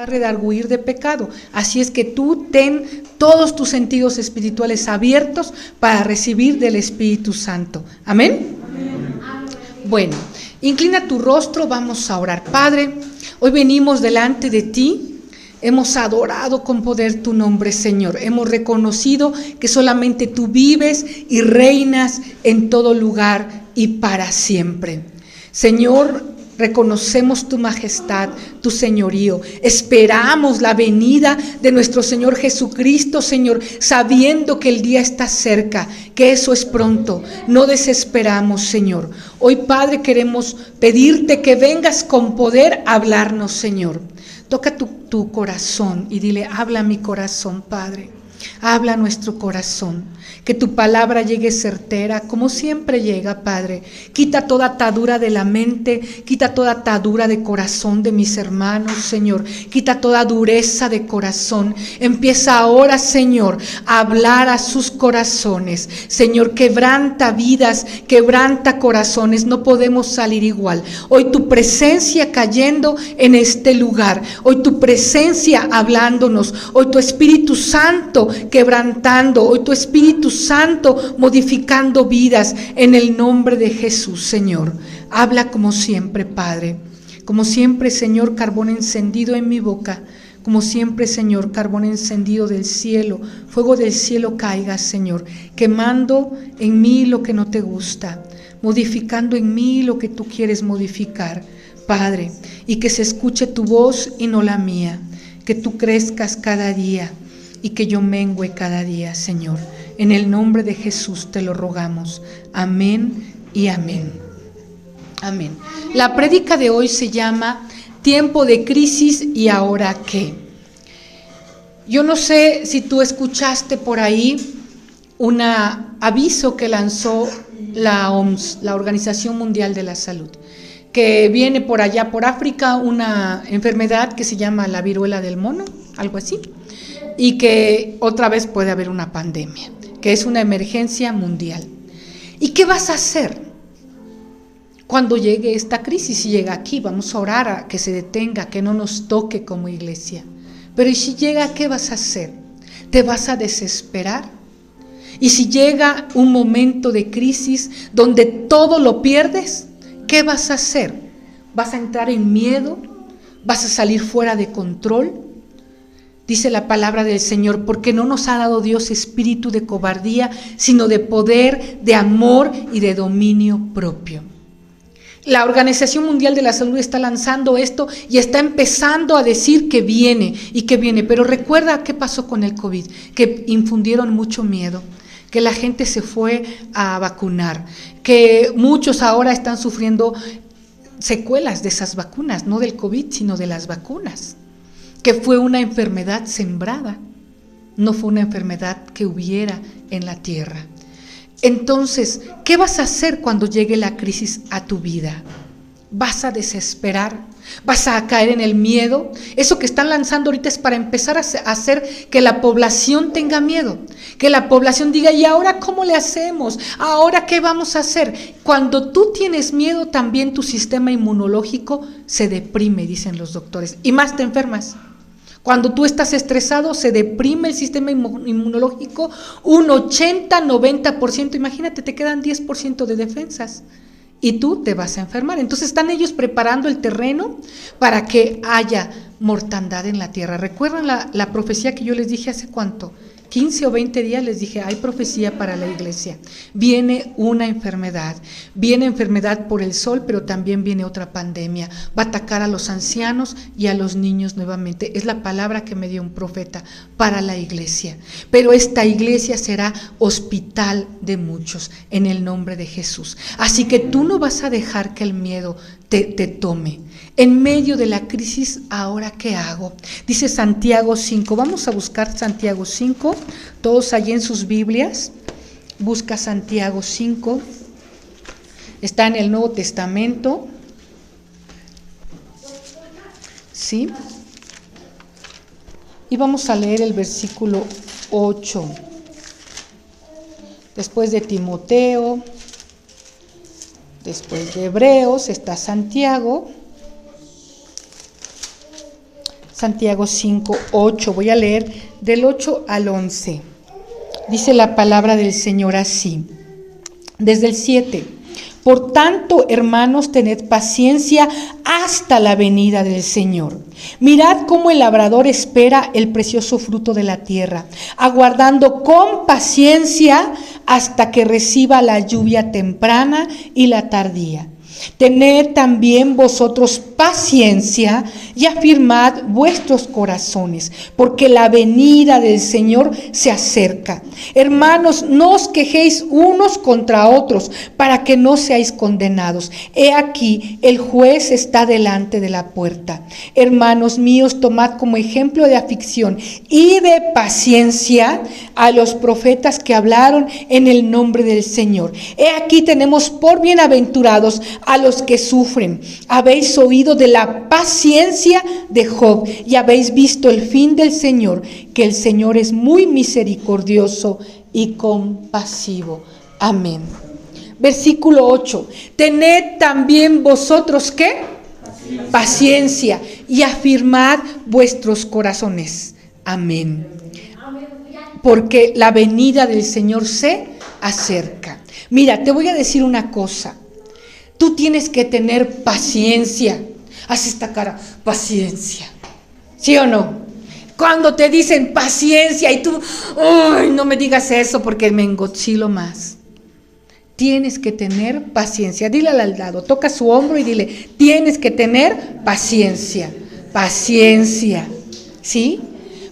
redarguir de pecado. Así es que tú ten todos tus sentidos espirituales abiertos para recibir del Espíritu Santo. ¿Amén? Amén. Bueno, inclina tu rostro, vamos a orar. Padre, hoy venimos delante de ti. Hemos adorado con poder tu nombre, Señor. Hemos reconocido que solamente tú vives y reinas en todo lugar y para siempre. Señor, reconocemos tu majestad, tu señorío. Esperamos la venida de nuestro Señor Jesucristo, Señor, sabiendo que el día está cerca, que eso es pronto. No desesperamos, Señor. Hoy, Padre, queremos pedirte que vengas con poder a hablarnos, Señor. Toca tu corazón y dile, habla mi corazón, Padre. Habla nuestro corazón, que tu palabra llegue certera, como siempre llega, Padre. Quita toda atadura de la mente, quita toda atadura de corazón de mis hermanos, Señor. Quita toda dureza de corazón. Empieza ahora, Señor, a hablar a sus corazones. Señor, quebranta vidas, quebranta corazones. No podemos salir igual. Hoy tu presencia cayendo en este lugar. Hoy tu presencia hablándonos. Hoy tu Espíritu Santo quebrantando, hoy tu Espíritu Santo modificando vidas en el nombre de Jesús, Señor. Habla como siempre, Padre. Como siempre, Señor, carbón encendido en mi boca. Como siempre, Señor, carbón encendido del cielo. Fuego del cielo caiga, Señor, quemando en mí lo que no te gusta, modificando en mí lo que tú quieres modificar, Padre. Y que se escuche tu voz y no la mía. Que tú crezcas cada día y que yo mengüe cada día, Señor. En el nombre de Jesús te lo rogamos. Amén y amén. Amén. La prédica de hoy se llama Tiempo de crisis y ahora qué. Yo no sé si tú escuchaste por ahí un aviso que lanzó la OMS, la Organización Mundial de la Salud, que viene por allá, por África, una enfermedad que se llama la viruela del mono, algo así. Y que otra vez puede haber una pandemia, que es una emergencia mundial. ¿Y qué vas a hacer cuando llegue esta crisis? Si llega aquí, vamos a orar a que se detenga, que no nos toque como iglesia. Pero ¿y si llega, qué vas a hacer? ¿Te vas a desesperar? ¿Y si llega un momento de crisis donde todo lo pierdes? ¿Qué vas a hacer? ¿Vas a entrar en miedo? ¿Vas a salir fuera de control? Dice la palabra del Señor, porque no nos ha dado Dios espíritu de cobardía, sino de poder, de amor y de dominio propio. La Organización Mundial de la Salud está lanzando esto y está empezando a decir que viene y que viene. Pero recuerda qué pasó con el COVID, que infundieron mucho miedo, que la gente se fue a vacunar, que muchos ahora están sufriendo secuelas de esas vacunas, no del COVID, sino de las vacunas. Que fue una enfermedad sembrada, no fue una enfermedad que hubiera en la tierra. Entonces, ¿qué vas a hacer cuando llegue la crisis a tu vida? ¿Vas a desesperar? ¿Vas a caer en el miedo? Eso que están lanzando ahorita es para empezar a hacer que la población tenga miedo, que la población diga, ¿y ahora cómo le hacemos? ¿Ahora qué vamos a hacer? Cuando tú tienes miedo, también tu sistema inmunológico se deprime, dicen los doctores, y más te enfermas. Cuando tú estás estresado, se deprime el sistema inmunológico un 80-90%. Imagínate, te quedan 10% de defensas y tú te vas a enfermar. Entonces están ellos preparando el terreno para que haya mortandad en la tierra. ¿Recuerdan la profecía que yo les dije hace cuánto? 15 o 20 días les dije, hay profecía para la iglesia. Viene una enfermedad, viene enfermedad por el sol, pero también viene otra pandemia. Va a atacar a los ancianos y a los niños nuevamente. Es la palabra que me dio un profeta para la iglesia. Pero esta iglesia será hospital de muchos en el nombre de Jesús. Así que tú no vas a dejar que el miedo te tome. En medio de la crisis, ¿ahora qué hago? Dice Santiago 5. Vamos a buscar Santiago 5. Todos allí en sus Biblias. Busca Santiago 5. Está en el Nuevo Testamento. ¿Sí? Y vamos a leer el versículo 8. Después de Timoteo, después de Hebreos, está Santiago. Santiago 5, 8. Voy a leer del 8 al 11. Dice la palabra del Señor así. Desde el 7. Por tanto, hermanos, tened paciencia hasta la venida del Señor. Mirad cómo el labrador espera el precioso fruto de la tierra, aguardando con paciencia hasta que reciba la lluvia temprana y la tardía. Tened también vosotros paciencia y afirmad vuestros corazones, porque la venida del Señor se acerca. Hermanos, no os quejéis unos contra otros, para que no seáis condenados. He aquí, el juez está delante de la puerta. Hermanos míos, tomad como ejemplo de aflicción y de paciencia a los profetas que hablaron en el nombre del Señor. He aquí tenemos por bienaventurados a los que sufren. Habéis oído de la paciencia de Job y habéis visto el fin del Señor, que el Señor es muy misericordioso y compasivo. Amén. Versículo 8. Tened también vosotros, ¿qué? Paciencia y afirmad vuestros corazones. Amén. Porque la venida del Señor se acerca. Mira, te voy a decir una cosa. Tú tienes que tener paciencia. Haz esta cara, paciencia. ¿Sí o no? Cuando te dicen paciencia y tú, ¡ay, no me digas eso porque me engochilo más! Tienes que tener paciencia. Dile al lado, toca su hombro y dile, tienes que tener paciencia. Paciencia. ¿Sí?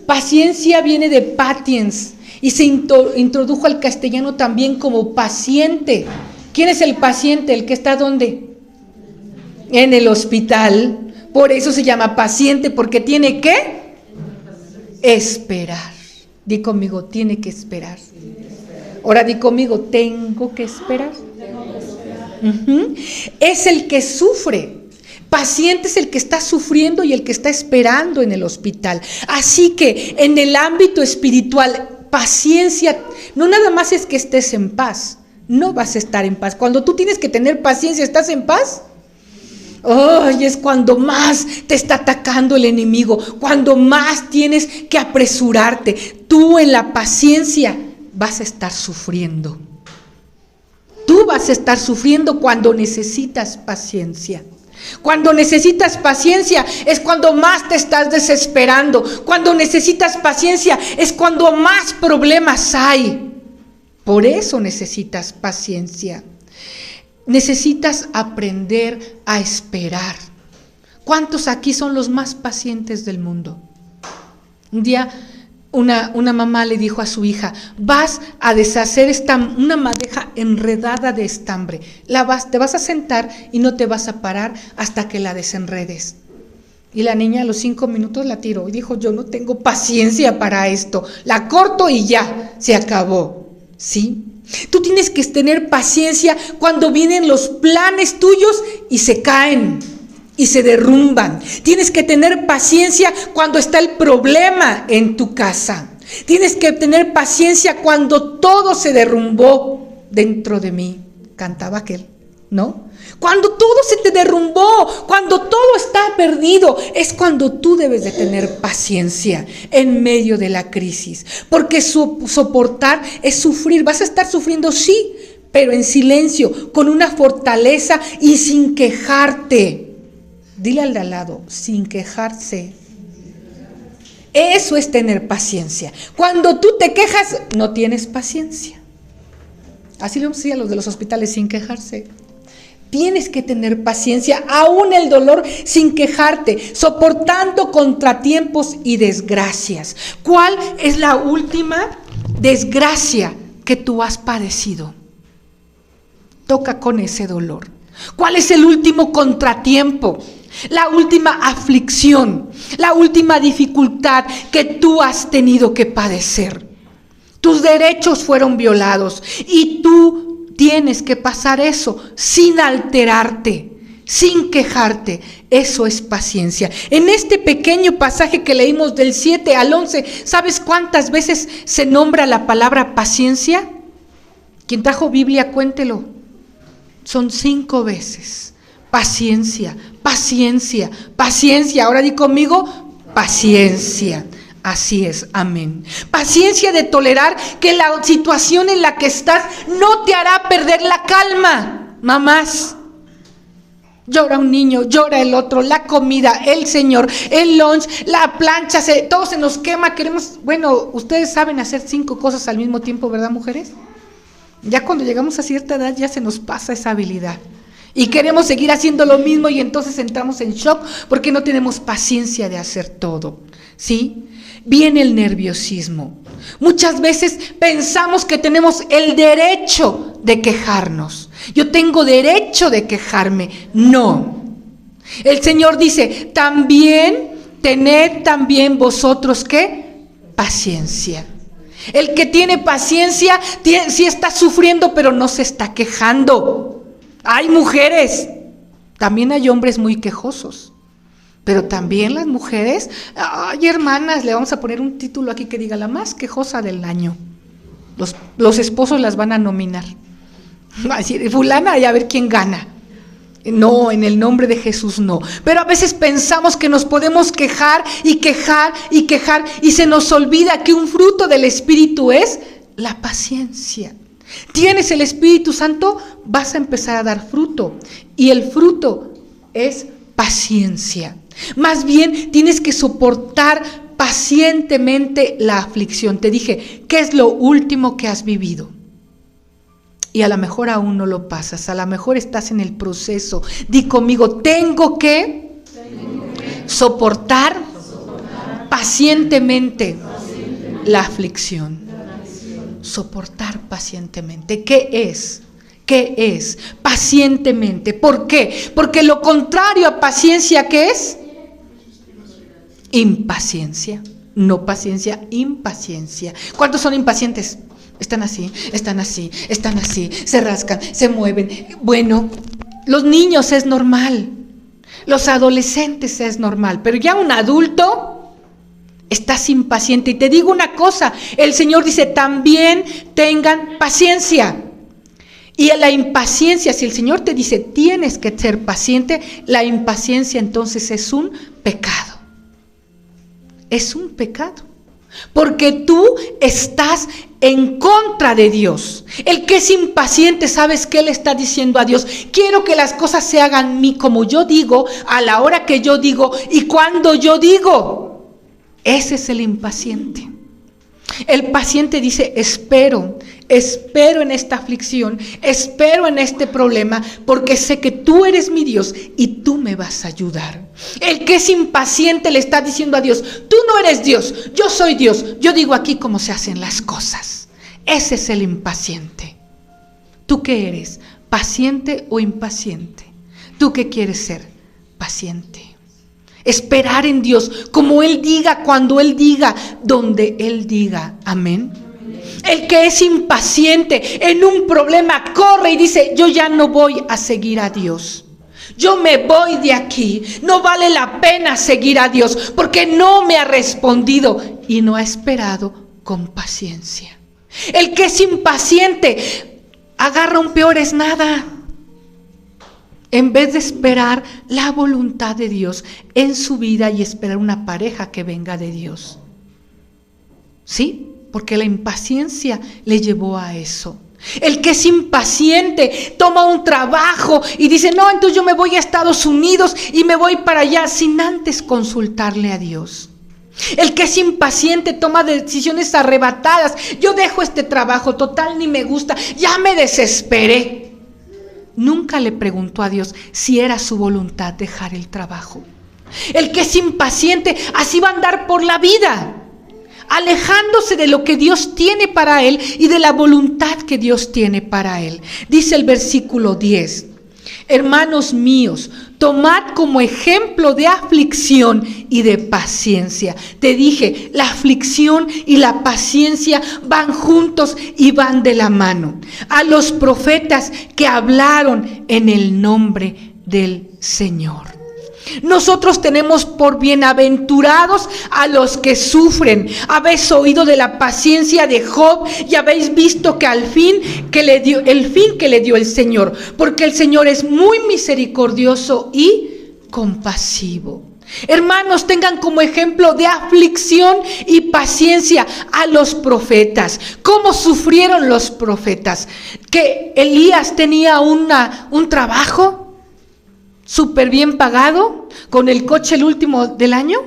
Paciencia viene de patiens y se introdujo al castellano también como paciente. ¿Quién es el paciente? ¿El que está dónde? En el hospital. Por eso se llama paciente, porque tiene que esperar. Di conmigo, tiene que esperar. Ahora di conmigo, tengo que esperar. Es el que sufre. Paciente es el que está sufriendo y el que está esperando en el hospital. Así que en el ámbito espiritual, paciencia no nada más es que estés en paz. No vas a estar en paz. Cuando tú tienes que tener paciencia, ¿estás en paz? ¡Ay! Es cuando más te está atacando el enemigo, cuando más tienes que apresurarte. Tú en la paciencia vas a estar sufriendo. Tú vas a estar sufriendo cuando necesitas paciencia. Cuando necesitas paciencia es cuando más te estás desesperando. Cuando necesitas paciencia es cuando más problemas hay. Por eso necesitas paciencia. Necesitas aprender a esperar. ¿Cuántos aquí son los más pacientes del mundo? Un día una mamá le dijo a su hija, vas a deshacer una madeja enredada de estambre. Te vas a sentar y no te vas a parar hasta que la desenredes. Y la niña a los 5 minutos la tiró y dijo, yo no tengo paciencia para esto. La corto y ya, se acabó. ¿Sí? Tú tienes que tener paciencia cuando vienen los planes tuyos y se caen y se derrumban. Tienes que tener paciencia cuando está el problema en tu casa. Tienes que tener paciencia cuando todo se derrumbó dentro de mí. Cantaba aquel, ¿no? Cuando todo se te derrumbó, cuando todo está perdido, es cuando tú debes de tener paciencia en medio de la crisis. Porque soportar es sufrir. Vas a estar sufriendo, sí, pero en silencio, con una fortaleza y sin quejarte. Dile al de al lado, sin quejarse. Eso es tener paciencia. Cuando tú te quejas, no tienes paciencia. Así lo decían los de los hospitales, sin quejarse. Tienes que tener paciencia, aún el dolor, sin quejarte, soportando contratiempos y desgracias. ¿Cuál es la última desgracia que tú has padecido? Toca con ese dolor. ¿Cuál es el último contratiempo? La última aflicción, la última dificultad que tú has tenido que padecer. Tus derechos fueron violados y tú tienes que pasar eso sin alterarte, sin quejarte. Eso es paciencia. En este pequeño pasaje que leímos del 7 al 11, ¿sabes cuántas veces se nombra la palabra paciencia? Quien trajo Biblia, cuéntelo. Son 5 veces. Paciencia, paciencia, paciencia. Ahora di conmigo, paciencia. Así es, amén. Paciencia de tolerar que la situación en la que estás no te hará perder la calma. Mamás, llora un niño, llora el otro, la comida, el señor, el lunch, la plancha, todo se nos quema, bueno, ustedes saben hacer 5 cosas al mismo tiempo, ¿verdad, mujeres? Ya cuando llegamos a cierta edad ya se nos pasa esa habilidad. Y queremos seguir haciendo lo mismo y entonces entramos en shock porque no tenemos paciencia de hacer todo, ¿sí? Viene el nerviosismo. Muchas veces pensamos que tenemos el derecho de quejarnos. Yo tengo derecho de quejarme. No. El Señor dice, tened también vosotros, ¿qué? Paciencia. El que tiene paciencia, sí está sufriendo, pero no se está quejando. Hay mujeres, también hay hombres muy quejosos. Pero también las mujeres, ay hermanas, le vamos a poner un título aquí que diga la más quejosa del año. Los esposos las van a nominar. Va a decir, fulana, y a ver quién gana. No, en el nombre de Jesús no. Pero a veces pensamos que nos podemos quejar y se nos olvida que un fruto del Espíritu es la paciencia. Tienes el Espíritu Santo, vas a empezar a dar fruto. Y el fruto es paciencia. Más bien tienes que soportar pacientemente la aflicción. Te dije, ¿qué es lo último que has vivido? Y a lo mejor aún no lo pasas, a lo mejor estás en el proceso. Di conmigo, tengo que soportar pacientemente la aflicción. Soportar pacientemente. ¿Qué es? ¿Qué es? Pacientemente. ¿Por qué? Porque lo contrario a paciencia, ¿qué es? Impaciencia. No paciencia, impaciencia. ¿Cuántos son impacientes? Están así, se rascan, se mueven. Bueno, los niños es normal, los adolescentes es normal, pero ya un adulto estás impaciente. Y te digo una cosa, el Señor dice, también tengan paciencia. Y a la impaciencia, si el Señor te dice, tienes que ser paciente, la impaciencia entonces es un pecado. Es un pecado. Porque tú estás en contra de Dios. El que es impaciente, ¿sabes qué le está diciendo a Dios? Quiero que las cosas se hagan como yo digo, a la hora que yo digo y cuando yo digo. Ese es el impaciente. El paciente dice, espero en esta aflicción, espero en este problema, porque sé que tú eres mi Dios y tú me vas a ayudar. El que es impaciente le está diciendo a Dios, tú no eres Dios, yo soy Dios, yo digo aquí cómo se hacen las cosas. Ese es el impaciente. ¿Tú qué eres? ¿Paciente o impaciente? ¿Tú qué quieres ser? Paciente. Esperar en Dios, como Él diga, cuando Él diga, donde Él diga. Amén. El que es impaciente en un problema corre y dice, yo ya no voy a seguir a Dios. Yo me voy de aquí. No vale la pena seguir a Dios porque no me ha respondido y no ha esperado con paciencia. El que es impaciente agarra un peor es nada. En vez de esperar la voluntad de Dios en su vida y esperar una pareja que venga de Dios. ¿Sí? Porque la impaciencia le llevó a eso. El que es impaciente toma un trabajo y dice, no, entonces yo me voy a Estados Unidos y me voy para allá sin antes consultarle a Dios. El que es impaciente toma decisiones arrebatadas. Yo dejo este trabajo, total ni me gusta, ya me desesperé. Nunca le preguntó a Dios si era su voluntad dejar el trabajo. El que es impaciente así va a andar por la vida, alejándose de lo que Dios tiene para él y de la voluntad que Dios tiene para él. Dice el versículo 10, hermanos míos, tomad como ejemplo de aflicción y de paciencia. Te dije, la aflicción y la paciencia van juntos y van de la mano. A los profetas que hablaron en el nombre del Señor. Nosotros tenemos por bienaventurados a los que sufren. Habéis oído de la paciencia de Job y habéis visto que el fin que le dio el Señor, porque el Señor es muy misericordioso y compasivo. Hermanos, tengan como ejemplo de aflicción y paciencia a los profetas. ¿Cómo sufrieron los profetas? Que Elías tenía un trabajo súper bien pagado, con el coche el último del año.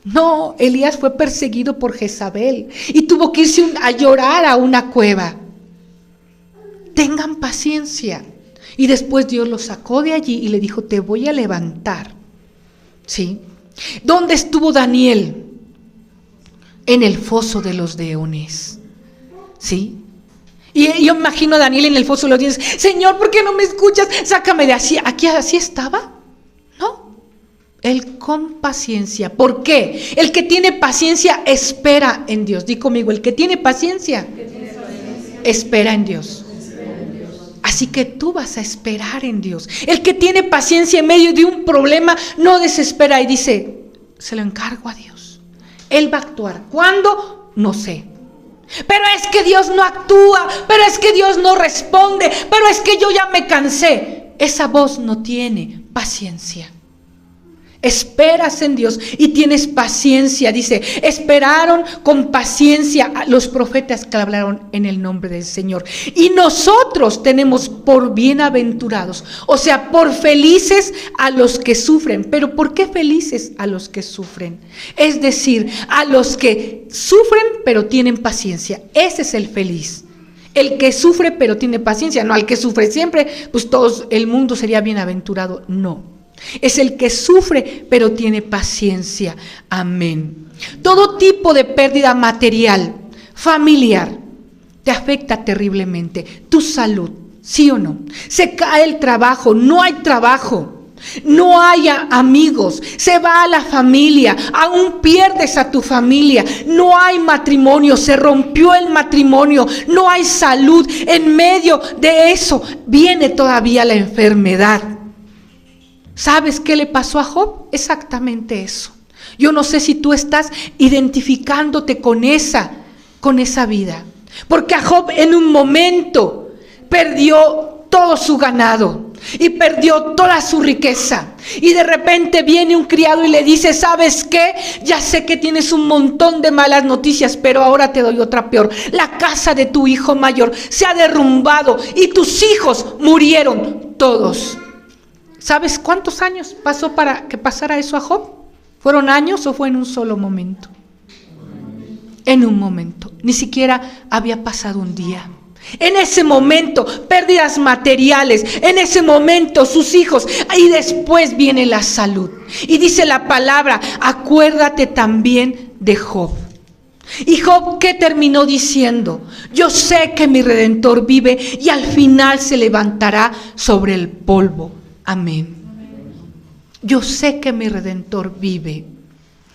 No, Elías fue perseguido por Jezabel y tuvo que irse a llorar a una cueva. Tengan paciencia. Y después Dios lo sacó de allí y le dijo, te voy a levantar. ¿Sí? ¿Dónde estuvo Daniel? En el foso de los leones. ¿Sí? Y yo me imagino a Daniel en el foso de los leones. Señor, ¿por qué no me escuchas? Sácame de así. ¿Aquí así estaba? No. Él con paciencia. ¿Por qué? El que tiene paciencia espera en Dios. Di conmigo, el que tiene paciencia espera en Dios. Así que tú vas a esperar en Dios. El que tiene paciencia en medio de un problema no desespera y dice, se lo encargo a Dios. Él va a actuar. ¿Cuándo? No sé. Pero es que Dios no actúa, pero es que Dios no responde, pero es que yo ya me cansé. Esa voz no tiene paciencia. Esperas en Dios y tienes paciencia. Dice, esperaron con paciencia a los profetas que hablaron en el nombre del Señor. Y nosotros tenemos por bienaventurados, o sea, por felices a los que sufren. ¿Pero por qué felices a los que sufren? Es decir, a los que sufren pero tienen paciencia. Ese es el feliz. El que sufre pero tiene paciencia. No al que sufre siempre, pues todo el mundo sería bienaventurado. No. Es el que sufre pero tiene paciencia. Amén. Todo tipo de pérdida material, familiar, te afecta terriblemente. Tu salud, ¿sí o no? Se cae el trabajo, no hay trabajo, no hay amigos, se va a la familia, aún pierdes a tu familia, no hay matrimonio, se rompió el matrimonio, no hay salud. En medio de eso viene todavía la enfermedad. ¿Sabes qué le pasó a Job? Exactamente eso. Yo no sé si tú estás identificándote con esa vida. Porque a Job en un momento perdió todo su ganado y perdió toda su riqueza. Y de repente viene un criado y le dice, ¿sabes qué? Ya sé que tienes un montón de malas noticias, pero ahora te doy otra peor. La casa de tu hijo mayor se ha derrumbado y tus hijos murieron todos. ¿Sabes cuántos años pasó para que pasara eso a Job? ¿Fueron años o fue en un solo momento? En un momento. Ni siquiera había pasado un día. En ese momento, pérdidas materiales. En ese momento, sus hijos. Y después viene la salud. Y dice la palabra, acuérdate también de Job. Y Job, ¿qué terminó diciendo? Yo sé que mi Redentor vive y al final se levantará sobre el polvo. Amén. Yo sé que mi Redentor vive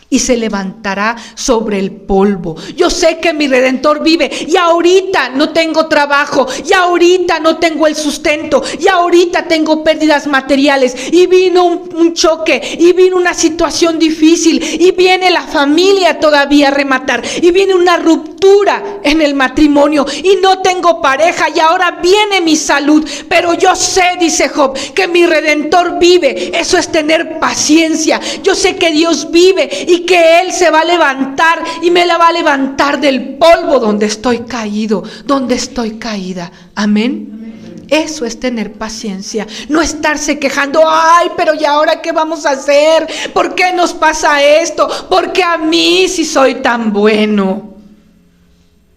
y se levantará sobre el polvo. Yo sé que mi Redentor vive y ahorita no tengo trabajo, y ahorita no tengo el sustento, y ahorita tengo pérdidas materiales, y vino un choque, y vino una situación difícil, y viene la familia todavía a rematar, y viene una ruptura en el matrimonio, y no tengo pareja, y ahora viene mi salud, pero yo sé, dice Job, que mi Redentor vive. Eso es tener paciencia. Yo sé que Dios vive y que Él se va a levantar y me la va a levantar del polvo donde estoy caído, donde estoy caída. Amén. Eso es tener paciencia, no estarse quejando, ay, pero ¿y ahora qué vamos a hacer? ¿Por qué nos pasa esto? ¿Por qué a mí si soy tan bueno?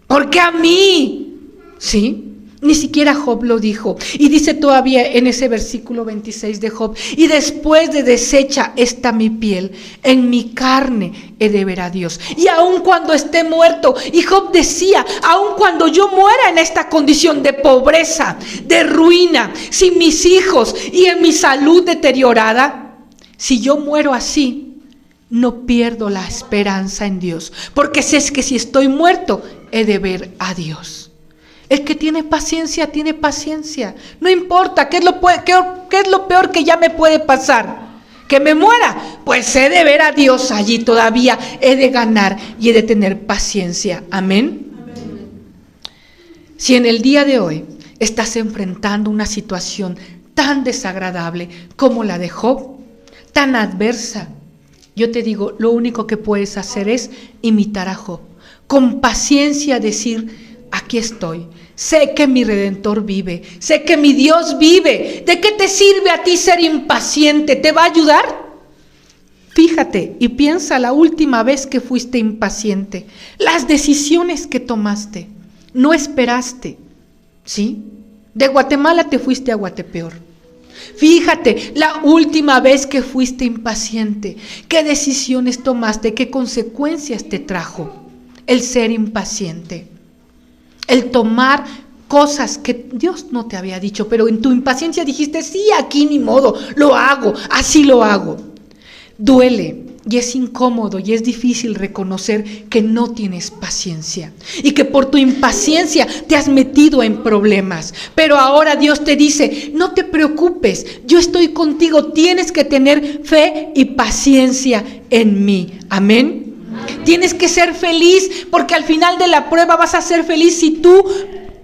¿Por qué a mí? ¿Sí? Ni siquiera Job lo dijo. Y dice todavía en ese versículo 26 de Job, y después de deshecha está mi piel, en mi carne he de ver a Dios. Y aun cuando esté muerto, y Job decía, aun cuando yo muera en esta condición de pobreza, de ruina, sin mis hijos y en mi salud deteriorada, si yo muero así, no pierdo la esperanza en Dios, porque sé que si estoy muerto, he de ver a Dios. El que tiene paciencia, tiene paciencia. No importa, ¿qué es lo peor que ya me puede pasar? ¿Que me muera? Pues he de ver a Dios allí todavía. He de ganar y he de tener paciencia. Amén. Amén. Si en el día de hoy estás enfrentando una situación tan desagradable como la de Job, tan adversa, Yo te digo, lo único que puedes hacer es imitar a Job. Con paciencia decir, aquí estoy. Sé que mi Redentor vive. Sé que mi Dios vive. ¿De qué te sirve a ti ser impaciente? ¿Te va a ayudar? Fíjate y piensa la última vez que fuiste impaciente. Las decisiones que tomaste. No esperaste. ¿Sí? De Guatemala te fuiste a Guatepeor. Fíjate, la última vez que fuiste impaciente, ¿qué decisiones tomaste? ¿Qué consecuencias te trajo el ser impaciente? El tomar cosas que Dios no te había dicho, pero en tu impaciencia dijiste, sí, aquí ni modo, lo hago, así lo hago. Duele y es incómodo y es difícil reconocer que no tienes paciencia y que por tu impaciencia te has metido en problemas. Pero ahora Dios te dice, no te preocupes, yo estoy contigo, tienes que tener fe y paciencia en mí. Amén. Tienes que ser feliz porque al final de la prueba vas a ser feliz si tú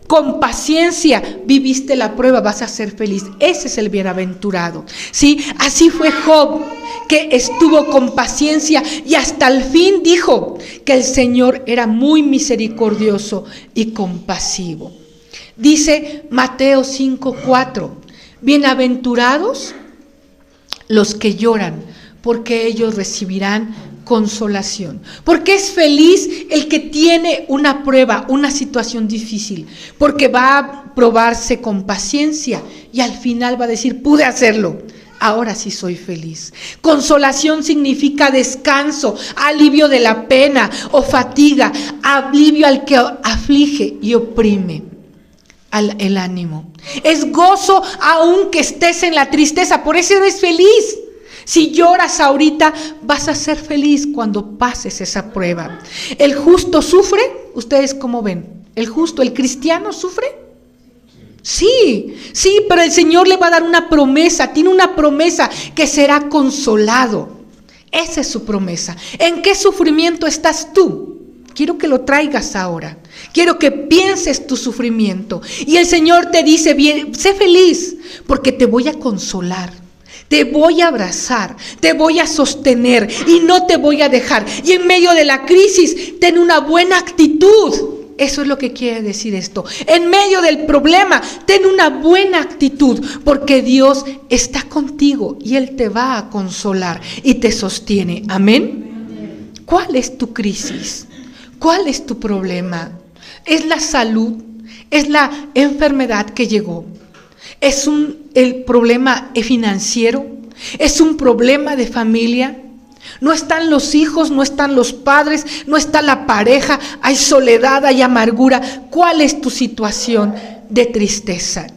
con paciencia viviste la prueba, vas a ser feliz. Ese es el bienaventurado. ¿Sí? Así fue Job, que estuvo con paciencia y hasta el fin dijo que el Señor era muy misericordioso y compasivo. Dice Mateo 5:4, bienaventurados los que lloran, porque ellos recibirán consolación. Porque es feliz el que tiene una prueba, una situación difícil, porque va a probarse con paciencia y al final va a decir, pude hacerlo, ahora sí soy feliz. Consolación significa descanso, alivio de la pena o fatiga, alivio al que aflige y oprime el ánimo. Es gozo aunque estés en la tristeza, por eso eres feliz. Si lloras ahorita, vas a ser feliz cuando pases esa prueba. ¿El justo sufre? ¿Ustedes cómo ven? ¿El justo, el cristiano sufre? Sí, pero el Señor le va a dar una promesa, tiene una promesa que será consolado. Esa es su promesa. ¿En qué sufrimiento estás tú? Quiero que lo traigas ahora. Quiero que pienses tu sufrimiento. Y el Señor te dice, bien, sé feliz, porque te voy a consolar. Te voy a abrazar, te voy a sostener y no te voy a dejar. Y en medio de la crisis, ten una buena actitud. Eso es lo que quiere decir esto. En medio del problema, ten una buena actitud, porque Dios está contigo y Él te va a consolar y te sostiene. Amén. ¿Cuál es tu crisis? ¿Cuál es tu problema? ¿Es la salud? ¿Es la enfermedad que llegó? ¿Es el problema financiero? ¿Es un problema de familia? No están los hijos, no están los padres, no está la pareja, hay soledad, hay amargura. ¿Cuál es tu situación de tristeza?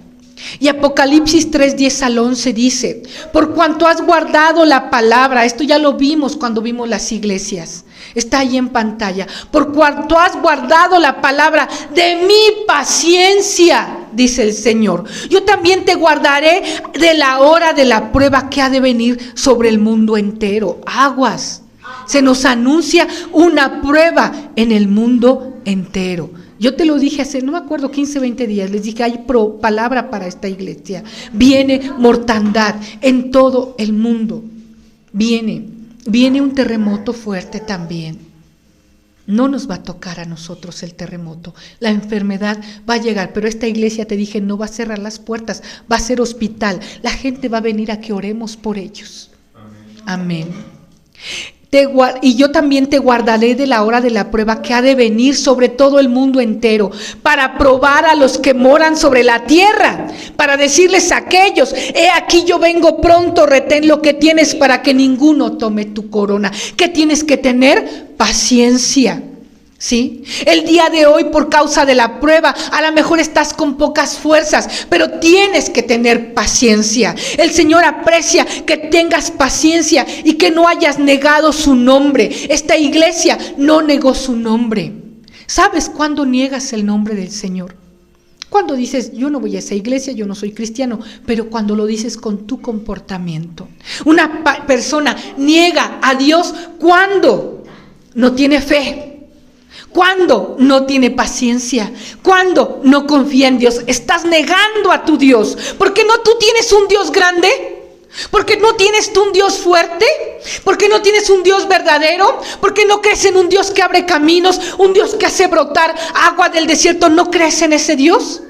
Y Apocalipsis 3:10-11 dice, por cuanto has guardado la palabra, esto ya lo vimos cuando vimos las iglesias, está ahí en pantalla, por cuanto has guardado la palabra de mi paciencia, dice el Señor, yo también te guardaré de la hora de la prueba que ha de venir sobre el mundo entero. Aguas, se nos anuncia una prueba en el mundo entero. Yo te lo dije hace, no me acuerdo, 15, 20 días, les dije, hay palabra para esta iglesia. Viene mortandad en todo el mundo. Viene un terremoto fuerte también. No nos va a tocar a nosotros el terremoto. La enfermedad va a llegar, pero esta iglesia, te dije, no va a cerrar las puertas, va a ser hospital. La gente va a venir a que oremos por ellos. Amén. Y yo también te guardaré de la hora de la prueba que ha de venir sobre todo el mundo entero, para probar a los que moran sobre la tierra, para decirles a aquellos, he aquí yo vengo pronto, retén lo que tienes para que ninguno tome tu corona. ¿Qué tienes que tener? Paciencia. ¿Sí? El día de hoy, por causa de la prueba, a lo mejor estás con pocas fuerzas, pero tienes que tener paciencia. El Señor aprecia que tengas paciencia y que no hayas negado su nombre. Esta iglesia no negó su nombre. ¿Sabes cuándo niegas el nombre del Señor? Cuando dices, yo no voy a esa iglesia, yo no soy cristiano, pero cuando lo dices con tu comportamiento. Una persona niega a Dios cuando no tiene fe. ¿Cuándo no tiene paciencia? ¿Cuándo no confía en Dios? Estás negando a tu Dios. ¿Por qué no tú tienes un Dios grande? Porque no tienes tú un Dios fuerte, porque no tienes un Dios verdadero, porque no crees en un Dios que abre caminos, un Dios que hace brotar agua del desierto. ¿No crees en ese Dios?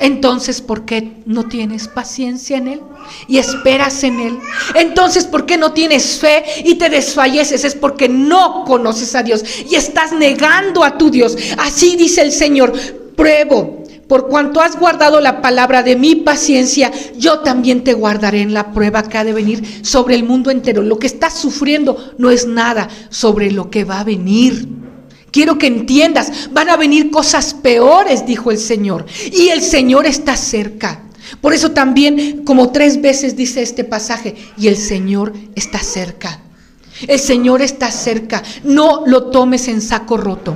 Entonces, ¿por qué no tienes paciencia en Él y esperas en Él? Entonces, ¿por qué no tienes fe y te desfalleces? Es porque no conoces a Dios y estás negando a tu Dios. Así dice el Señor: pruebo, por cuanto has guardado la palabra de mi paciencia, yo también te guardaré en la prueba que ha de venir sobre el mundo entero. Lo que estás sufriendo no es nada sobre lo que va a venir. Quiero que entiendas, van a venir cosas peores, dijo el Señor, y el Señor está cerca. Por eso también, como 3 veces dice este pasaje, y el Señor está cerca. El Señor está cerca, no lo tomes en saco roto.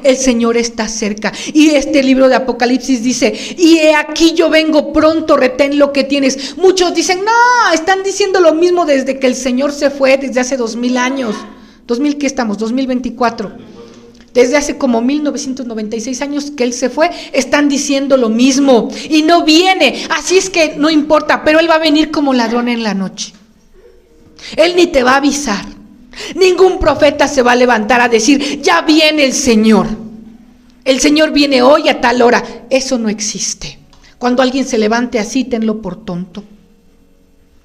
El Señor está cerca. Y este libro de Apocalipsis dice: y he aquí yo vengo pronto, retén lo que tienes. Muchos dicen: no, están diciendo lo mismo desde que el Señor se fue, desde hace 2000 años. ¿2000 qué estamos? 2024. Desde hace como 1996 años que Él se fue, están diciendo lo mismo. Y no viene, así es que no importa, pero Él va a venir como ladrón en la noche. Él ni te va a avisar. Ningún profeta se va a levantar a decir: ya viene el Señor. El Señor viene hoy a tal hora. Eso no existe. Cuando alguien se levante así, tenlo por tonto.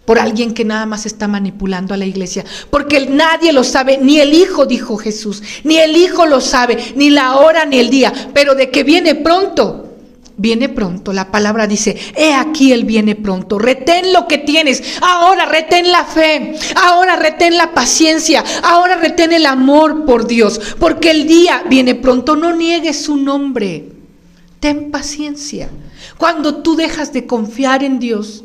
Por alguien que nada más está manipulando a la iglesia. Porque nadie lo sabe, ni el Hijo, dijo Jesús. Ni el Hijo lo sabe, ni la hora ni el día. Pero de que viene pronto. Viene pronto, la palabra dice: he aquí Él viene pronto. Retén lo que tienes, ahora retén la fe, ahora retén la paciencia, ahora retén el amor por Dios, porque el día viene pronto. No niegues su nombre, ten paciencia. Cuando tú dejas de confiar en Dios,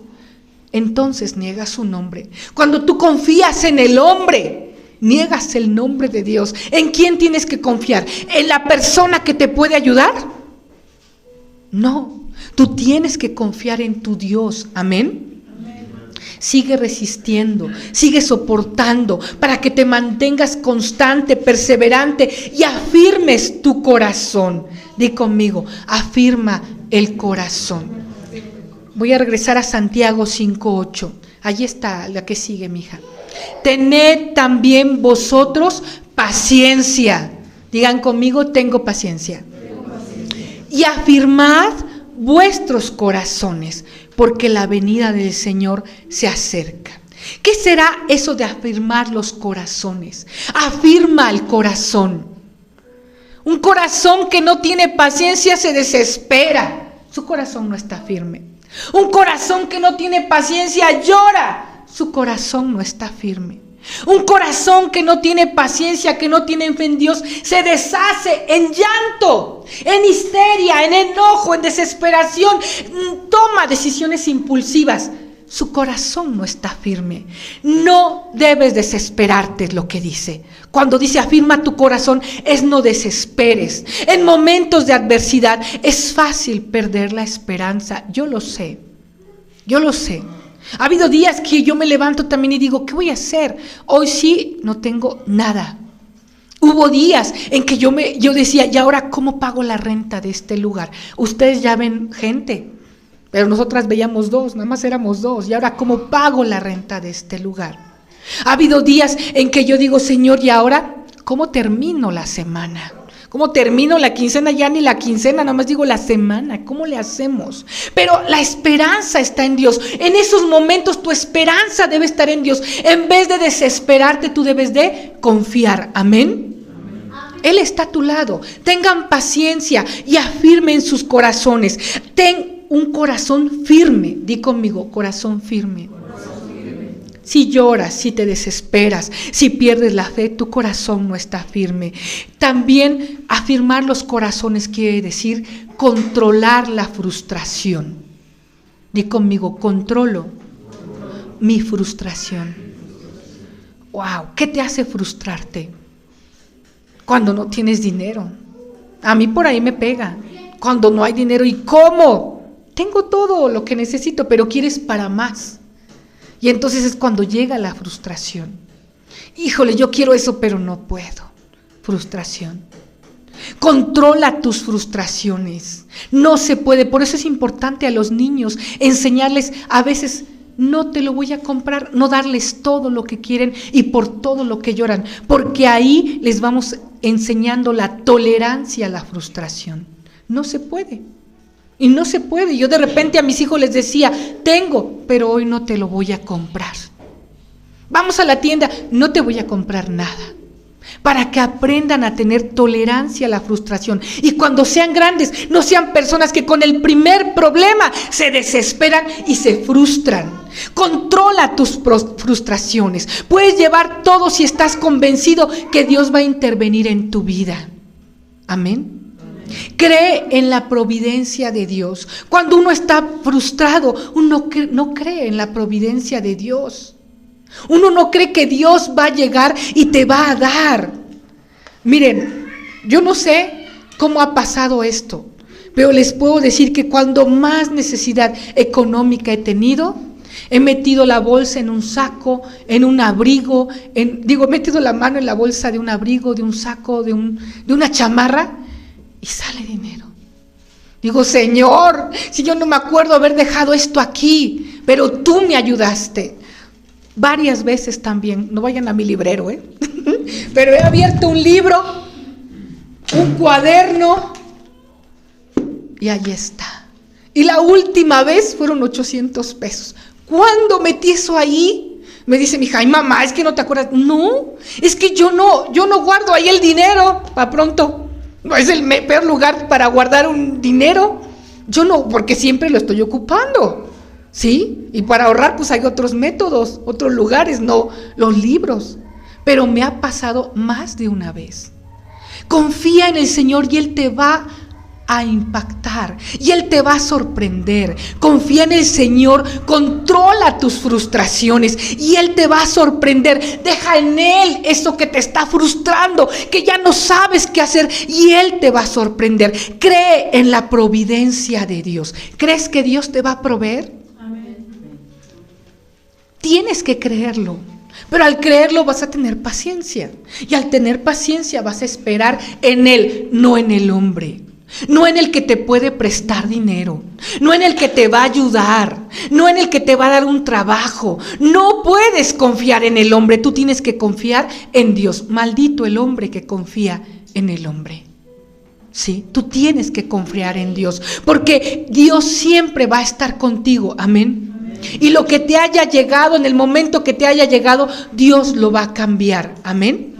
entonces niegas su nombre. Cuando tú confías en el hombre, niegas el nombre de Dios. ¿En quién tienes que confiar? ¿En la persona que te puede ayudar? No, tú tienes que confiar en tu Dios. Amén. Sigue resistiendo, sigue soportando para que te mantengas constante, perseverante y afirmes tu corazón. Di conmigo: afirma el corazón. Voy a regresar a Santiago 5:8. Allí está la que sigue, mija. Tened también vosotros paciencia. Digan conmigo: tengo paciencia. Y afirmad vuestros corazones, porque la venida del Señor se acerca. ¿Qué será eso de afirmar los corazones? Afirma el corazón. Un corazón que no tiene paciencia se desespera. Su corazón no está firme. Un corazón que no tiene paciencia llora. Su corazón no está firme. Un corazón que no tiene paciencia, que no tiene fe en Dios, se deshace en llanto, en histeria, en enojo, en desesperación. Toma decisiones impulsivas. Su corazón no está firme. No debes desesperarte, es lo que dice. Cuando dice afirma tu corazón, es no desesperes. En momentos de adversidad es fácil perder la esperanza. Yo lo sé. Ha habido días que yo me levanto también y digo: ¿qué voy a hacer? Hoy sí no tengo nada. Hubo días en que yo decía: ¿y ahora cómo pago la renta de este lugar? Ustedes ya ven gente, pero nosotras veíamos 2, nada más éramos 2. ¿Y ahora cómo pago la renta de este lugar? Ha habido días en que yo digo: Señor, ¿y ahora cómo termino la semana? ¿Cómo termino la quincena? Ya ni la quincena, nada más digo la semana. ¿Cómo le hacemos? Pero la esperanza está en Dios. En esos momentos tu esperanza debe estar en Dios. En vez de desesperarte, tú debes de confiar. Amén. Él está a tu lado. Tengan paciencia y afirmen sus corazones. Ten un corazón firme. Di conmigo: corazón firme. Si lloras, si te desesperas, si pierdes la fe, tu corazón no está firme. También afirmar los corazones quiere decir controlar la frustración. Di conmigo: controlo mi frustración. Wow, ¿qué te hace frustrarte? Cuando no tienes dinero. A mí por ahí me pega. Cuando no hay dinero, ¿y cómo? Tengo todo lo que necesito, pero quieres para más. Y entonces es cuando llega la frustración. Híjole, yo quiero eso, pero no puedo. Frustración. Controla tus frustraciones. No se puede. Por eso es importante a los niños enseñarles a veces no te lo voy a comprar, no darles todo lo que quieren y por todo lo que lloran, porque ahí les vamos enseñando la tolerancia a la frustración. No se puede. Y no se puede. Yo de repente a mis hijos les decía, tengo, pero hoy no te lo voy a comprar. Vamos a la tienda, no te voy a comprar nada. Para que aprendan a tener tolerancia a la frustración. Y cuando sean grandes, no sean personas que con el primer problema se desesperan y se frustran. Controla tus frustraciones. Puedes llevar todo si estás convencido que Dios va a intervenir en tu vida. Amén. Cree en la providencia de Dios. Cuando uno está frustrado, uno no cree en la providencia de Dios. Uno no cree que Dios va a llegar y te va a dar. Miren, yo no sé cómo ha pasado esto, pero les puedo decir que cuando más necesidad económica he tenido, he metido la bolsa en un saco, en un abrigo, he metido la mano en la bolsa de un abrigo, de un saco, de una chamarra, y sale dinero. Digo, Señor, si yo no me acuerdo haber dejado esto aquí, pero tú me ayudaste. Varias veces también, no vayan a mi librero, pero he abierto un libro, un cuaderno, y ahí está. Y la última vez fueron 800 pesos. ¿Cuándo metí eso ahí? Me dice mi hija, ay mamá, es que no te acuerdas. No, es que yo no guardo ahí el dinero para pronto. No es el peor lugar para guardar un dinero. Yo no, porque siempre lo estoy ocupando. ¿Sí? Y para ahorrar pues hay otros métodos, otros lugares, no los libros. Pero me ha pasado más de una vez. Confía en el Señor y Él te va a impactar y Él te va a sorprender. Confía en el Señor, controla tus frustraciones y Él te va a sorprender. Deja en Él eso que te está frustrando, que ya no sabes qué hacer, y Él te va a sorprender. Cree en la providencia de Dios. ¿Crees que Dios te va a proveer? Tienes que creerlo, pero al creerlo vas a tener paciencia, y al tener paciencia vas a esperar en Él, no en el hombre, no en el que te puede prestar dinero, no en el que te va a ayudar, no en el que te va a dar un trabajo. No puedes confiar en el hombre, tú tienes que confiar en Dios. Maldito el hombre que confía en el hombre. Sí, tú tienes que confiar en Dios, porque Dios siempre va a estar contigo. Amén. Y lo que te haya llegado, en el momento que te haya llegado, Dios lo va a cambiar. Amén.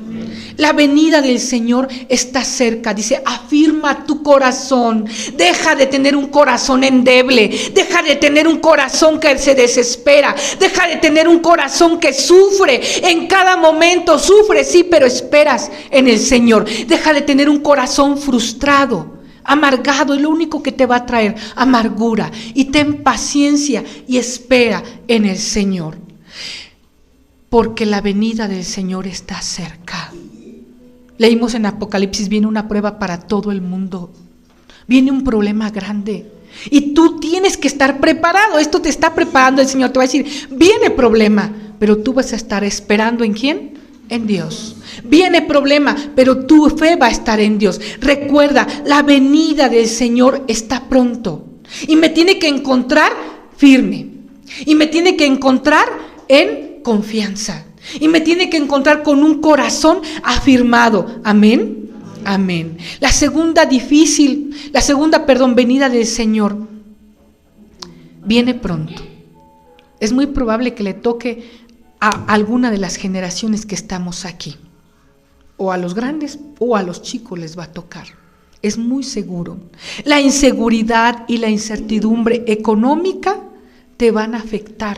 La venida del Señor está cerca. Dice, afirma tu corazón. Deja de tener un corazón endeble. Deja de tener un corazón que se desespera. Deja de tener un corazón que sufre. En cada momento sufre, sí, pero esperas en el Señor. Deja de tener un corazón frustrado, amargado, y lo único que te va a traer amargura. Y ten paciencia y espera en el Señor, porque la venida del Señor está cerca. Leímos en Apocalipsis, viene una prueba para todo el mundo, viene un problema grande y tú tienes que estar preparado. Esto te está preparando el Señor. Te va a decir, viene problema, pero tú vas a estar esperando ¿en quién? En Dios. Viene problema, pero tu fe va a estar en Dios. Recuerda, la venida del Señor está pronto y me tiene que encontrar firme, y me tiene que encontrar en confianza, y me tiene que encontrar con un corazón afirmado. Amén. Amén. La segunda venida del Señor viene pronto. Es muy probable que le toque a alguna de las generaciones que estamos aquí, o a los grandes o a los chicos les va a tocar. Es muy seguro. La inseguridad y la incertidumbre económica te van a afectar,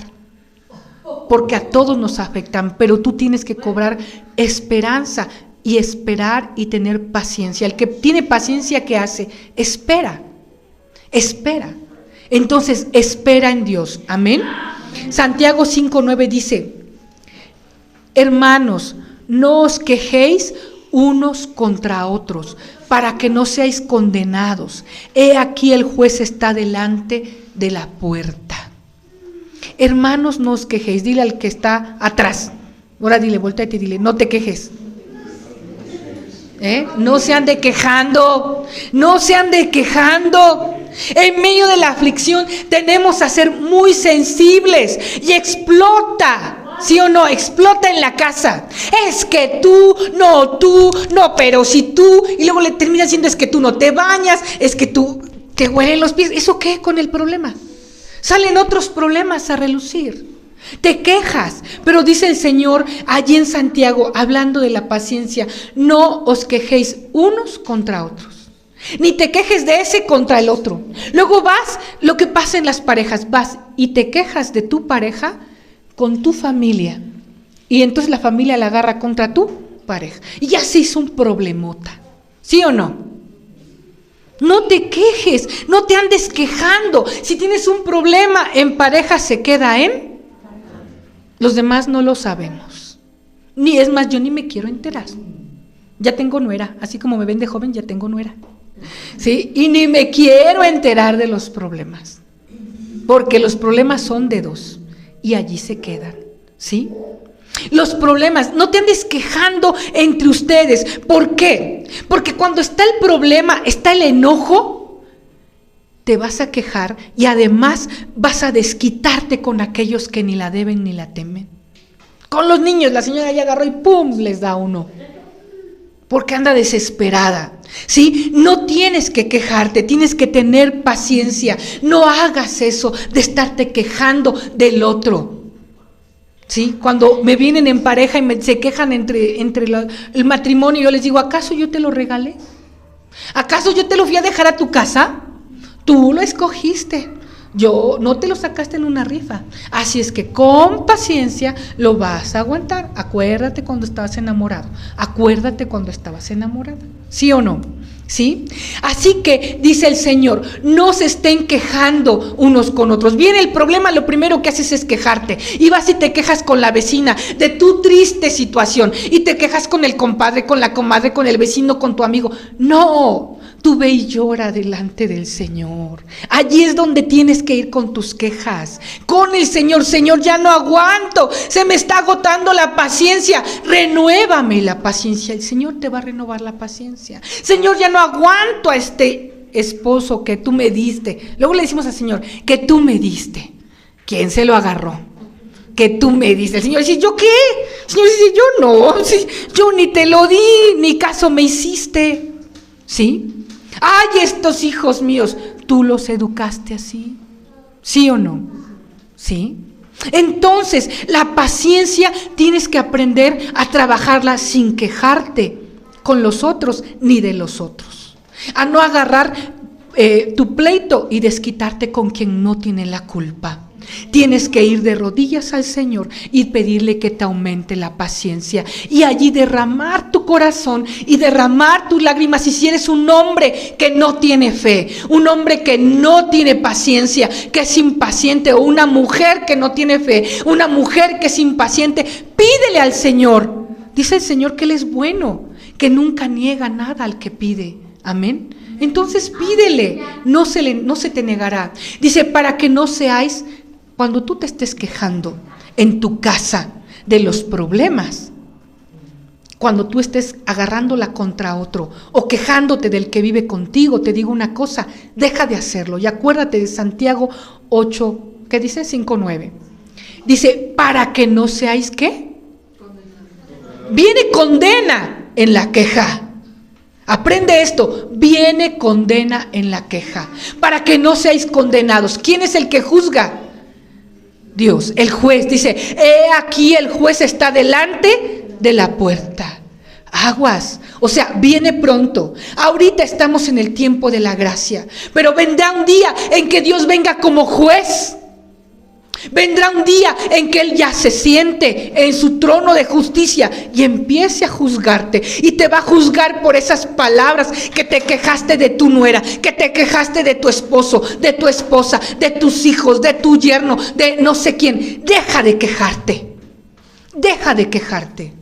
porque a todos nos afectan, pero tú tienes que cobrar esperanza y esperar y tener paciencia. El que tiene paciencia, ¿qué hace? Espera. Entonces, espera en Dios. Amén. Santiago 5:9 dice, hermanos, no os quejéis unos contra otros, para que no seáis condenados. He aquí el juez está delante de la puerta. Hermanos, no os quejéis. Dile al que está atrás. Ahora dile, volteate y dile, no te quejes. No se ande quejando. No se ande quejando. En medio de la aflicción tenemos a ser muy sensibles y explota. ¿Sí o no? Explota en la casa. Es que tú, no, pero si tú. Y luego le termina diciendo, es que tú no te bañas, es que tú te huelen los pies. ¿Eso qué con el problema? Salen otros problemas a relucir. Te quejas, pero dice el Señor allí en Santiago, hablando de la paciencia, no os quejéis unos contra otros. Ni te quejes de ese contra el otro. Luego vas, lo que pasa en las parejas, vas y te quejas de tu pareja con tu familia, y entonces la familia la agarra contra tu pareja, y ya se hizo un problemota, ¿sí o no? No te quejes, no te andes quejando. Si tienes un problema en pareja, se queda en los demás, no lo sabemos, ni es más, yo ni me quiero enterar. Ya tengo nuera, así como me ven de joven, ya tengo nuera, ¿sí? Y ni me quiero enterar de los problemas, porque los problemas son de dos y allí se quedan, ¿sí? Los problemas, no te andes quejando entre ustedes. ¿Por qué? Porque cuando está el problema, está el enojo, te vas a quejar y además vas a desquitarte con aquellos que ni la deben ni la temen. Con los niños, la señora ya agarró y ¡pum!, les da uno, porque anda desesperada, ¿sí? No tienes que quejarte, tienes que tener paciencia. No hagas eso de estarte quejando del otro, ¿sí? Cuando me vienen en pareja y se quejan entre el matrimonio, yo les digo, ¿acaso yo te lo regalé? ¿Acaso yo te lo fui a dejar a tu casa? Tú lo escogiste. Yo no te lo sacaste en una rifa, así es que con paciencia lo vas a aguantar. Acuérdate cuando estabas enamorado, acuérdate cuando estabas enamorada, ¿sí o no? ¿Sí? Así que dice el Señor, no se estén quejando unos con otros. Viene el problema, lo primero que haces es quejarte, y vas y te quejas con la vecina de tu triste situación, y te quejas con el compadre, con la comadre, con el vecino, con tu amigo. No, tú ve y llora delante del Señor. Allí es donde tienes que ir con tus quejas, con el Señor. Señor, ya no aguanto, se me está agotando la paciencia, renuévame la paciencia. El Señor te va a renovar la paciencia. Señor, ya no aguanto a este esposo que tú me diste. Luego le decimos al Señor, que tú me diste. ¿Quién se lo agarró? Que tú me diste. El Señor dice, ¿yo qué? El Señor dice, yo no, yo ni te lo di, ni caso me hiciste, ¿sí? Ay, estos hijos míos, ¿tú los educaste así? ¿Sí o no? ¿Sí? Entonces, la paciencia tienes que aprender a trabajarla sin quejarte con los otros ni de los otros. A no agarrar tu pleito y desquitarte con quien no tiene la culpa. Tienes que ir de rodillas al Señor y pedirle que te aumente la paciencia, y allí derramar tu corazón y derramar tus lágrimas. Y si eres un hombre que no tiene fe, un hombre que no tiene paciencia, que es impaciente, o una mujer que no tiene fe, una mujer que es impaciente, pídele al Señor. Dice el Señor que Él es bueno, que nunca niega nada al que pide. Amén. Entonces pídele, no se te negará. Dice, para que no seáis, cuando tú te estés quejando en tu casa de los problemas, cuando tú estés agarrándola contra otro o quejándote del que vive contigo, te digo una cosa, deja de hacerlo. Y acuérdate de Santiago 8, ¿qué dice? 5:9. Dice, para que no seáis, ¿qué? Viene condena en la queja. Aprende esto, viene condena en la queja, para que no seáis condenados. ¿Quién es el que juzga? Dios, el juez. Dice, he aquí el juez está delante de la puerta. Aguas, o sea, viene pronto. Ahorita estamos en el tiempo de la gracia, pero vendrá un día en que Dios venga como juez. Vendrá un día en que Él ya se siente en su trono de justicia y empiece a juzgarte, y te va a juzgar por esas palabras que te quejaste de tu nuera, que te quejaste de tu esposo, de tu esposa, de tus hijos, de tu yerno, de no sé quién. Deja de quejarte, deja de quejarte.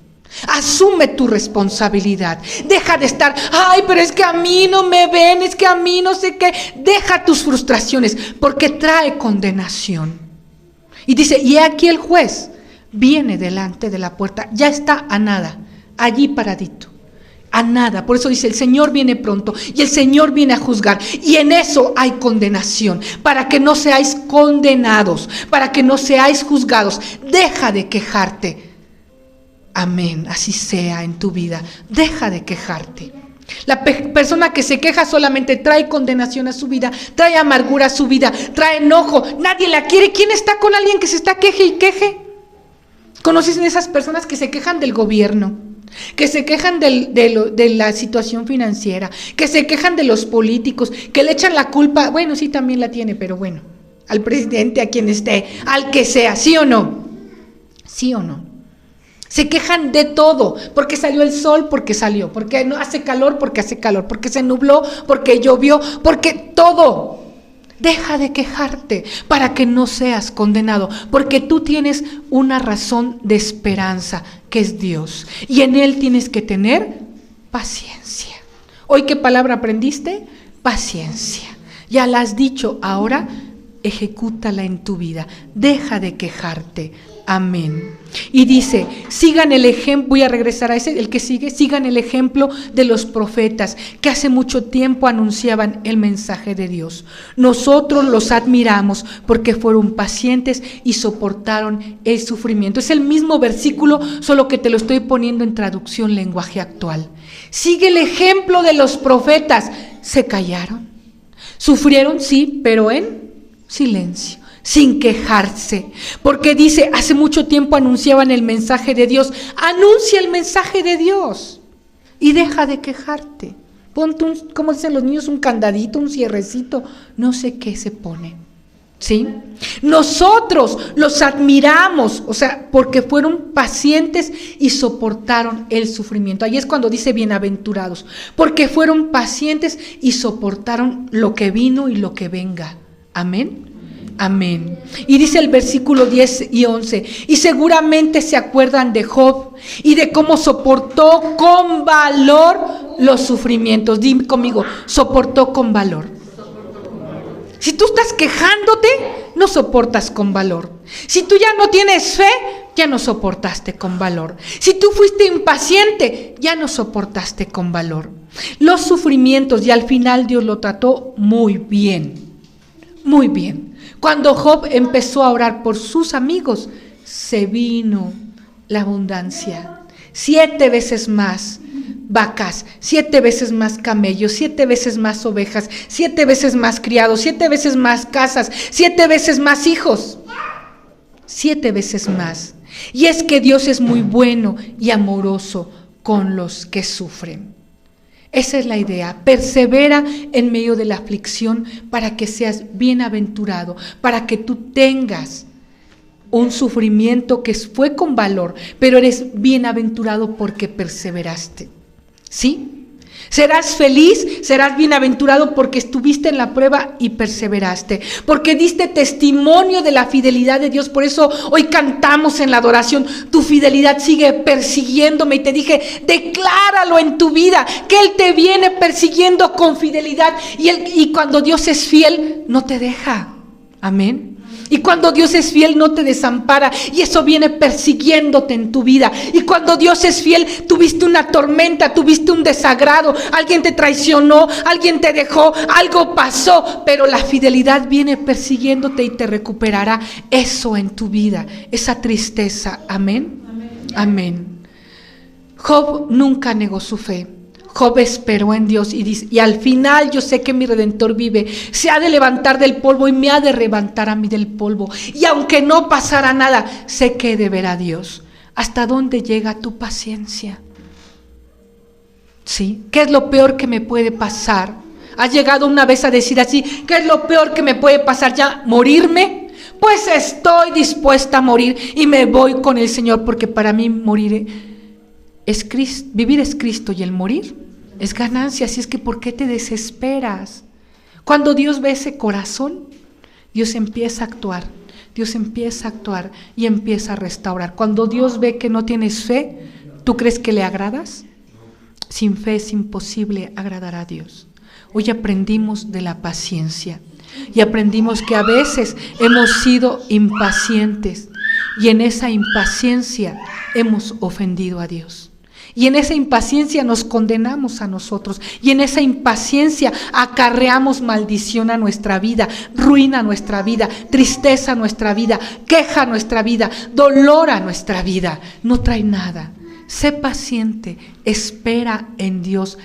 Asume tu responsabilidad. Deja de estar, ay, pero es que a mí no me ven, es que a mí no sé qué. Deja tus frustraciones, porque trae condenación. Y dice, y aquí el juez viene delante de la puerta, ya está a nada, allí paradito. a nada. Por eso dice, el Señor viene pronto y el Señor viene a juzgar. Y en eso hay condenación, para que no seáis condenados, para que no seáis juzgados. Deja de quejarte. Amén, así sea en tu vida. Deja de quejarte. La persona que se queja solamente trae condenación a su vida, trae amargura a su vida, trae enojo. Nadie la quiere. ¿Quién está con alguien que se está queje y queje? ¿Conoces esas personas que se quejan del gobierno? Que se quejan de la situación financiera, que se quejan de los políticos, que le echan la culpa, bueno, sí también la tiene, pero bueno, al presidente, a quien esté, al que sea, ¿sí o no? ¿Sí o no? Se quejan de todo, porque salió el sol, porque salió, porque no hace calor, porque hace calor, porque se nubló, porque llovió, porque todo. Deja de quejarte para que no seas condenado, porque tú tienes una razón de esperanza, que es Dios, y en Él tienes que tener paciencia. ¿Hoy qué palabra aprendiste? Paciencia. Ya la has dicho, ahora ejecútala en tu vida. Deja de quejarte. Amén. Y dice, sigan el ejemplo, voy a regresar a ese, el que sigue, sigan el ejemplo de los profetas que hace mucho tiempo anunciaban el mensaje de Dios. Nosotros los admiramos porque fueron pacientes y soportaron el sufrimiento. Es el mismo versículo, solo que te lo estoy poniendo en traducción lenguaje actual. Sigue el ejemplo de los profetas. Se callaron, sufrieron, sí, pero en silencio, sin quejarse, porque dice, hace mucho tiempo anunciaban el mensaje de Dios. Anuncia el mensaje de Dios y deja de quejarte. Ponte como dicen los niños, un candadito, un cierrecito, no sé qué se pone, ¿sí? Nosotros los admiramos, o sea, porque fueron pacientes y soportaron el sufrimiento. Ahí es cuando dice bienaventurados, porque fueron pacientes y soportaron lo que vino y lo que venga. Amén. Amén. Y dice el versículo 10 y 11, y seguramente se acuerdan de Job y de cómo soportó con valor los sufrimientos. Dime conmigo, soportó con valor. Si tú estás quejándote, no soportas con valor. Si tú ya no tienes fe, ya no soportaste con valor. Si tú fuiste impaciente, ya no soportaste con valor. Los sufrimientos, y al final Dios lo trató muy bien. Muy bien. Cuando Job empezó a orar por sus amigos, se vino la abundancia. 7 veces más vacas, 7 veces más camellos, 7 veces más ovejas, 7 veces más criados, 7 veces más casas, 7 veces más hijos. 7 veces más. Y es que Dios es muy bueno y amoroso con los que sufren. Esa es la idea, persevera en medio de la aflicción para que seas bienaventurado, para que tú tengas un sufrimiento que fue con valor, pero eres bienaventurado porque perseveraste, ¿sí? Serás feliz, serás bienaventurado porque estuviste en la prueba y perseveraste, porque diste testimonio de la fidelidad de Dios. Por eso hoy cantamos en la adoración, tu fidelidad sigue persiguiéndome, y te dije, decláralo en tu vida, que Él te viene persiguiendo con fidelidad, y cuando Dios es fiel, no te deja. Amén. Y cuando Dios es fiel, no te desampara, y eso viene persiguiéndote en tu vida. Y cuando Dios es fiel, tuviste una tormenta, tuviste un desagrado, alguien te traicionó, alguien te dejó, algo pasó, pero la fidelidad viene persiguiéndote y te recuperará eso en tu vida, esa tristeza. Amén. Amén. Job nunca negó su fe. Job esperó en Dios y dice, y al final yo sé que mi Redentor vive, se ha de levantar del polvo y me ha de levantar a mí del polvo. Y aunque no pasara nada, sé que he de ver a Dios. ¿Hasta dónde llega tu paciencia? ¿Sí? ¿Qué es lo peor que me puede pasar? ¿Has llegado una vez a decir así, qué es lo peor que me puede pasar ya? ¿Morirme? Pues estoy dispuesta a morir y me voy con el Señor, porque para mí morir es Cristo, vivir es Cristo y el morir es ganancia. Así es que ¿por qué te desesperas? Cuando Dios ve ese corazón, Dios empieza a actuar, Dios empieza a actuar y empieza a restaurar. Cuando Dios ve que no tienes fe, ¿tú crees que le agradas? Sin fe es imposible agradar a Dios. Hoy aprendimos de la paciencia y aprendimos que a veces hemos sido impacientes y en esa impaciencia hemos ofendido a Dios. Y en esa impaciencia nos condenamos a nosotros. Y en esa impaciencia acarreamos maldición a nuestra vida, ruina a nuestra vida, tristeza a nuestra vida, queja a nuestra vida, dolor a nuestra vida. No trae nada. Sé paciente, espera en Dios.